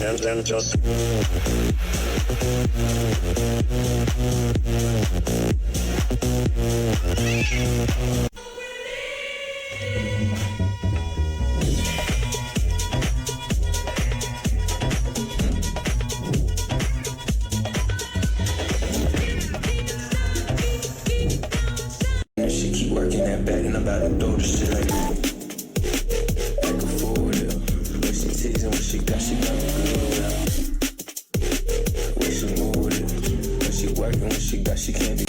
and then just She keep working that back and I'm about to throw the shit like back and forward. When she teasing, what she got me good. When she move with it, when she working, when she got, she can't be